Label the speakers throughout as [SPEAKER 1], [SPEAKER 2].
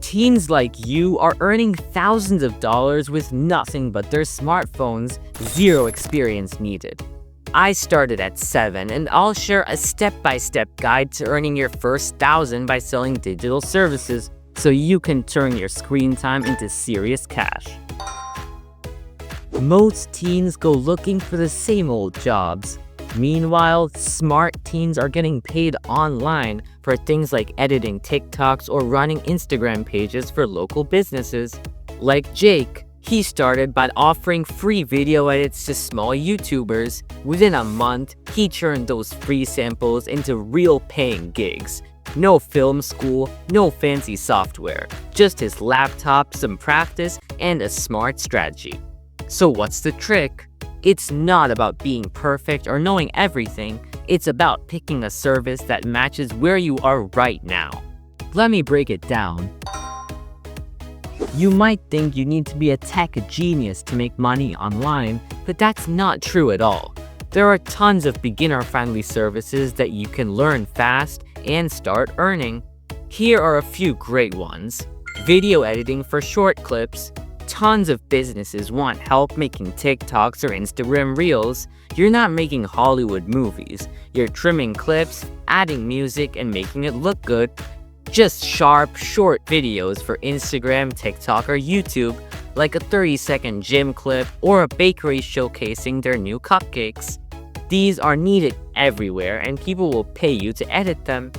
[SPEAKER 1] Teens like you are earning thousands of dollars with nothing but their smartphones, zero experience needed. I started at 7 and I'll share a step-by-step guide to earning your first 1,000 by selling digital services so you can turn your screen time into serious cash. Most teens go looking for the same old jobs. Meanwhile, smart teens are getting paid online for things like editing TikToks or running Instagram pages for local businesses. Like Jake, he started by offering free video edits to small YouTubers. Within a month, he turned those free samples into real paying gigs. No film school, no fancy software, just his laptop, some practice, and a smart strategy. So what's the trick? It's not about being perfect or knowing everything, it's about picking a service that matches where you are right now. Let me break it down. You might think you need to be a tech genius to make money online, but that's not true at all. There are tons of beginner-friendly services that you can learn fast and start earning. Here are a few great ones. Video editing for short clips. Tons of businesses want help making TikToks or Instagram Reels. You're not making Hollywood movies. You're trimming clips, adding music, and making it look good. Just sharp, short videos for Instagram, TikTok, or YouTube, like a 30-second gym clip or a bakery showcasing their new cupcakes. These are needed everywhere, and people will pay you to edit them.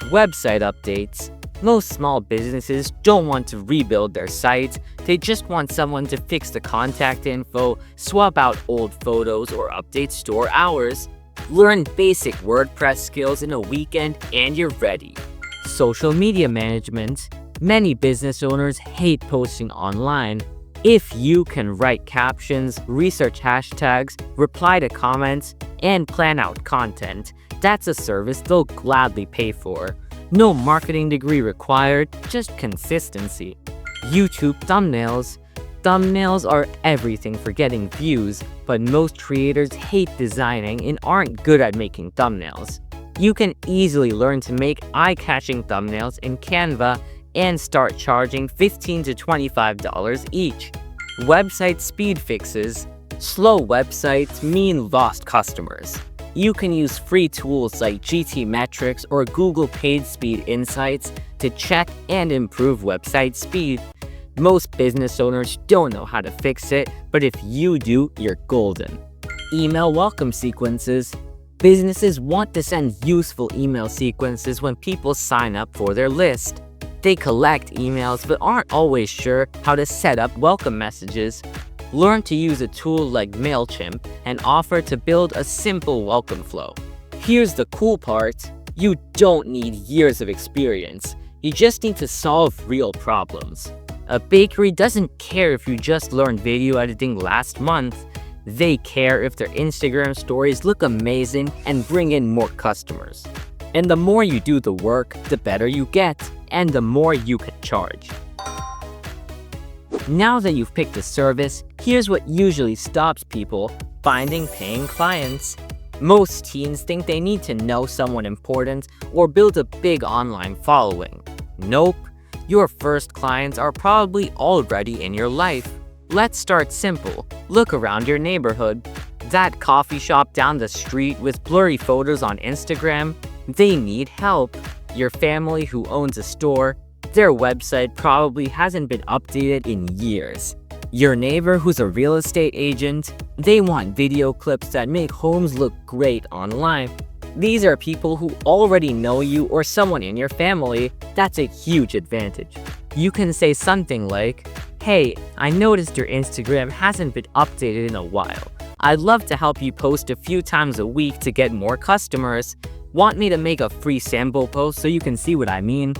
[SPEAKER 1] Website updates. Most small businesses don't want to rebuild their sites, they just want someone to fix the contact info, swap out old photos, or update store hours. Learn basic WordPress skills in a weekend and you're ready. Social media management. Many business owners hate posting online. If you can write captions, research hashtags, reply to comments, and plan out content, that's a service they'll gladly pay for. No marketing degree required, just consistency. YouTube thumbnails. Thumbnails are everything for getting views, but most creators hate designing and aren't good at making thumbnails. You can easily learn to make eye-catching thumbnails in Canva and start charging $15 to $25 each. Website speed fixes. Slow websites mean lost customers. You can use free tools like GTmetrix or Google PageSpeed Insights to check and improve website speed. Most business owners don't know how to fix it, but if you do, you're golden. Email welcome sequences. Businesses want to send useful email sequences when people sign up for their list. They collect emails but aren't always sure how to set up welcome messages. Learn to use a tool like MailChimp and offer to build a simple welcome flow. Here's the cool part. You don't need years of experience. You just need to solve real problems. A bakery doesn't care if you just learned video editing last month. They care if their Instagram stories look amazing and bring in more customers. And the more you do the work, the better you get, and the more you can charge. Now that you've picked a service, here's what usually stops people finding paying clients. Most teens think they need to know someone important or build a big online following. Nope, your first clients are probably already in your life. Let's start simple. Look around your neighborhood. That coffee shop down the street with blurry photos on Instagram, they need help. Your family who owns a store, their website probably hasn't been updated in years. Your neighbor who's a real estate agent, they want video clips that make homes look great online. These are people who already know you or someone in your family. That's a huge advantage. You can say something like, "Hey, I noticed your Instagram hasn't been updated in a while. I'd love to help you post a few times a week to get more customers. Want me to make a free sample post so you can see what I mean?"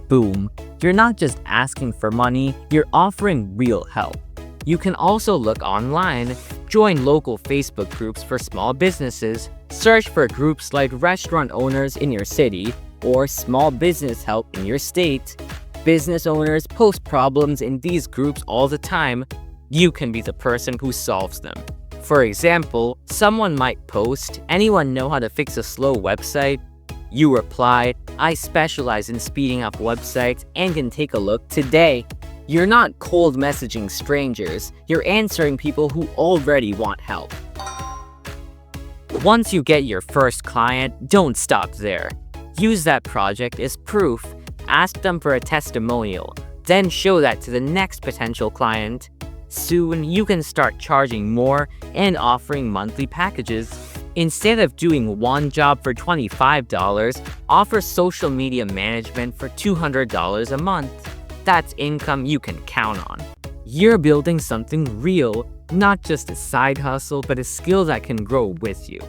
[SPEAKER 1] Boom. You're not just asking for money, you're offering real help. You can also look online, join local Facebook groups for small businesses, search for groups like restaurant owners in your city or small business help in your state. Business owners post problems in these groups all the time. You can be the person who solves them. For example, someone might post, "Anyone know how to fix a slow website?" You reply, "I specialize in speeding up websites and can take a look today." You're not cold messaging strangers, you're answering people who already want help. Once you get your first client, don't stop there. Use that project as proof. Ask them for a testimonial, then show that to the next potential client. Soon, you can start charging more and offering monthly packages. Instead of doing one job for $25, offer social media management for $200 a month. That's income you can count on. You're building something real, not just a side hustle, but a skill that can grow with you.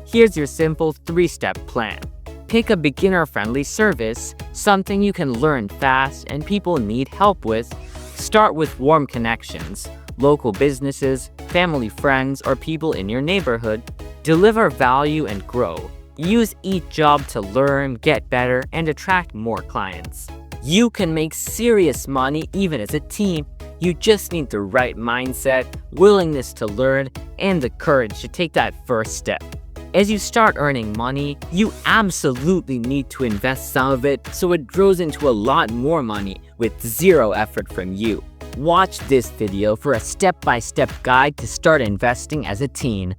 [SPEAKER 1] Here's your simple 3-step plan. Pick a beginner-friendly service, something you can learn fast and people need help with. Start with warm connections, local businesses, family friends, or people in your neighborhood. Deliver value and grow. Use each job to learn, get better, and attract more clients. You can make serious money even as a team. You just need the right mindset, willingness to learn, and the courage to take that first step. As you start earning money, you absolutely need to invest some of it so it grows into a lot more money with zero effort from you. Watch this video for a step-by-step guide to start investing as a teen.